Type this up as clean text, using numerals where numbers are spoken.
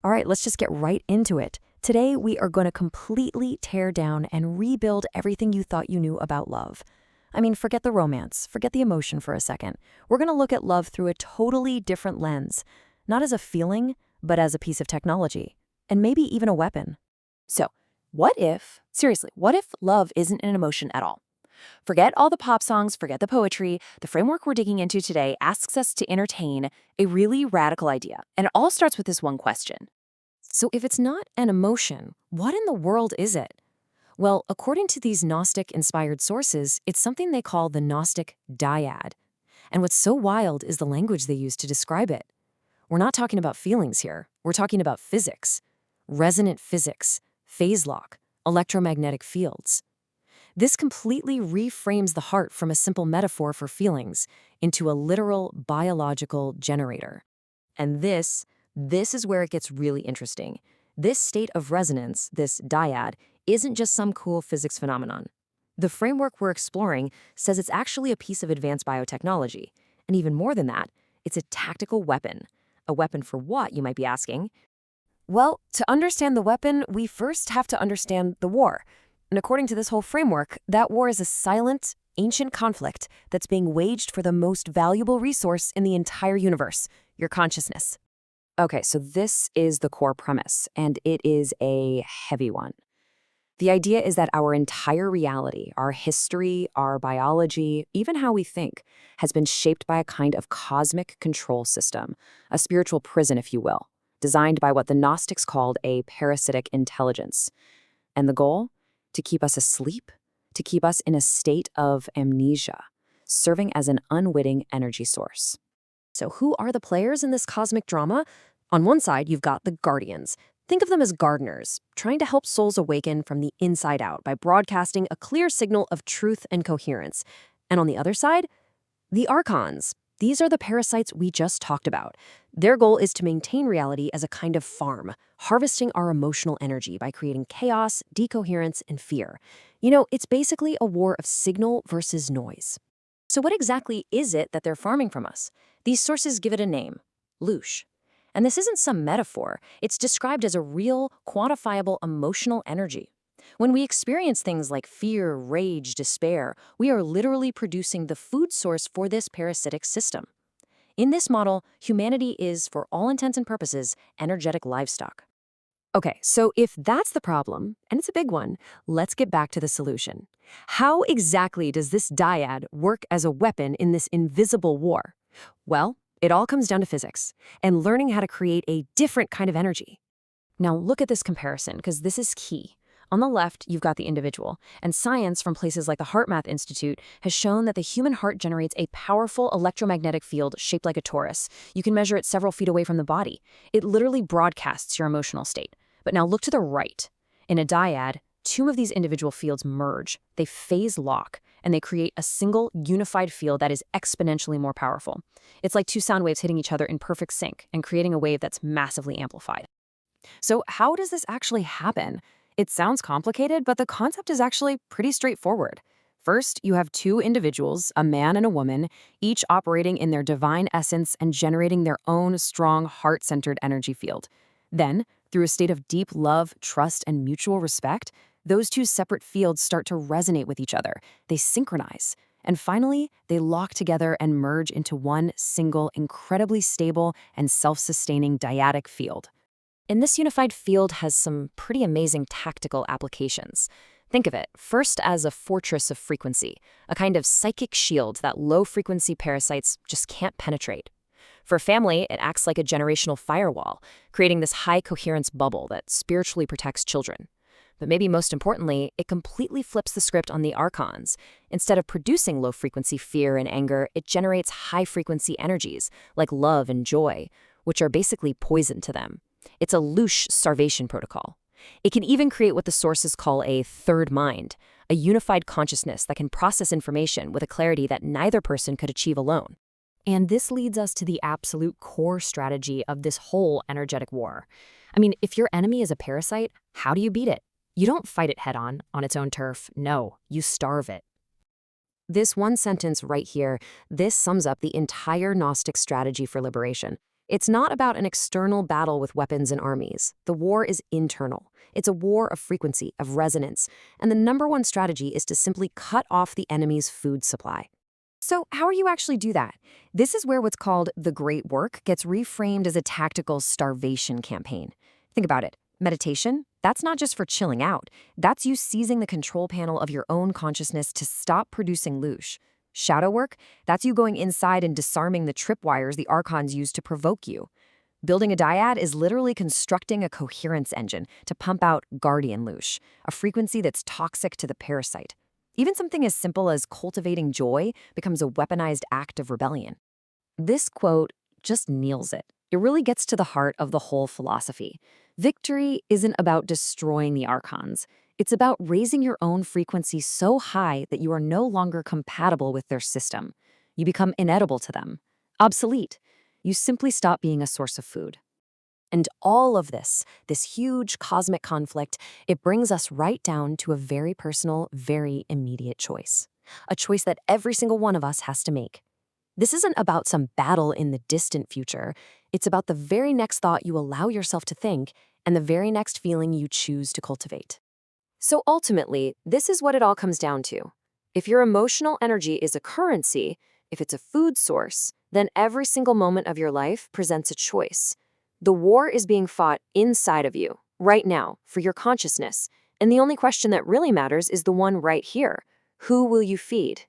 All right, let's just get right into it. Today, we are going to completely tear down and rebuild everything you thought you knew about love. I mean, forget the romance, forget the emotion for a second. We're going to look at love through a totally different lens, not as a feeling, but as a piece of technology, and maybe even a weapon. So, seriously, what if love isn't an emotion at all? Forget all the pop songs, forget the poetry. The framework we're digging into today asks us to entertain a really radical idea. And it all starts with this one question. So if it's not an emotion, what in the world is it? Well, according to these Gnostic-inspired sources, it's something they call the Gnostic Dyad. And what's so wild is the language they use to describe it. We're not talking about feelings here. We're talking about physics. Resonant physics, phase lock, electromagnetic fields. This completely reframes the heart from a simple metaphor for feelings into a literal biological generator. And this is where it gets really interesting. This state of resonance, this dyad, isn't just some cool physics phenomenon. The framework we're exploring says it's actually a piece of advanced biotechnology. And even more than that, it's a tactical weapon. A weapon for what, you might be asking? Well, to understand the weapon, we first have to understand the war. And according to this whole framework, that war is a silent, ancient conflict that's being waged for the most valuable resource in the entire universe, your consciousness. Okay, so this is the core premise, and it is a heavy one. The idea is that our entire reality, our history, our biology, even how we think, has been shaped by a kind of cosmic control system, a spiritual prison, if you will, designed by what the Gnostics called a parasitic intelligence. And the goal? To keep us asleep, to keep us in a state of amnesia, serving as an unwitting energy source. So who are the players in this cosmic drama? On one side, you've got the guardians. Think of them as gardeners, trying to help souls awaken from the inside out by broadcasting a clear signal of truth and coherence. And on the other side, the archons. These are the parasites we just talked about. Their goal is to maintain reality as a kind of farm, harvesting our emotional energy by creating chaos, decoherence, and fear. You know, it's basically a war of signal versus noise. So what exactly is it that they're farming from us? These sources give it a name, loosh. And this isn't some metaphor. It's described as a real, quantifiable emotional energy. When we experience things like fear, rage, despair, we are literally producing the food source for this parasitic system. In this model, humanity is, for all intents and purposes, energetic livestock. Okay, so if that's the problem, and it's a big one, let's get back to the solution. How exactly does this dyad work as a weapon in this invisible war? Well, it all comes down to physics and learning how to create a different kind of energy. Now look at this comparison, because this is key. On the left, you've got the individual, and science from places like the HeartMath Institute has shown that the human heart generates a powerful electromagnetic field shaped like a torus. You can measure it several feet away from the body. It literally broadcasts your emotional state. But now look to the right. In a dyad, two of these individual fields merge, they phase lock, and they create a single unified field that is exponentially more powerful. It's like two sound waves hitting each other in perfect sync and creating a wave that's massively amplified. So how does this actually happen? It sounds complicated, but the concept is actually pretty straightforward. First, you have two individuals, a man and a woman, each operating in their divine essence and generating their own strong, heart-centered energy field. Then, through a state of deep love, trust, and mutual respect, those two separate fields start to resonate with each other. They synchronize. And finally, they lock together and merge into one single, incredibly stable and self-sustaining dyadic field. And this unified field has some pretty amazing tactical applications. Think of it first as a fortress of frequency, a kind of psychic shield that low-frequency parasites just can't penetrate. For a family, it acts like a generational firewall, creating this high-coherence bubble that spiritually protects children. But maybe most importantly, it completely flips the script on the archons. Instead of producing low-frequency fear and anger, it generates high-frequency energies, like love and joy, which are basically poison to them. It's a loosh starvation protocol. It can even create what the sources call a third mind, a unified consciousness that can process information with a clarity that neither person could achieve alone. And this leads us to the absolute core strategy of this whole energetic war. I mean, if your enemy is a parasite, how do you beat it? You don't fight it head-on its own turf. No, you starve it. This one sentence right here, this sums up the entire Gnostic strategy for liberation. It's not about an external battle with weapons and armies. The war is internal. It's a war of frequency, of resonance, and the number one strategy is to simply cut off the enemy's food supply. So, how do you actually do that? This is where what's called the great work gets reframed as a tactical starvation campaign. Think about it. Meditation, that's not just for chilling out. That's you seizing the control panel of your own consciousness to stop producing loosh. Shadow work, that's you going inside and disarming the tripwires the archons use to provoke you. Building a dyad is literally constructing a coherence engine to pump out guardian loosh, a frequency that's toxic to the parasite. Even something as simple as cultivating joy becomes a weaponized act of rebellion. This quote just nails it. It really gets to the heart of the whole philosophy. Victory isn't about destroying the archons. It's about raising your own frequency so high that you are no longer compatible with their system. You become inedible to them, obsolete. You simply stop being a source of food. And all of this huge cosmic conflict, it brings us right down to a very personal, very immediate choice. A choice that every single one of us has to make. This isn't about some battle in the distant future. It's about the very next thought you allow yourself to think and the very next feeling you choose to cultivate. So ultimately, this is what it all comes down to. If your emotional energy is a currency, if it's a food source, then every single moment of your life presents a choice. The war is being fought inside of you, right now, for your consciousness. And the only question that really matters is the one right here. Who will you feed?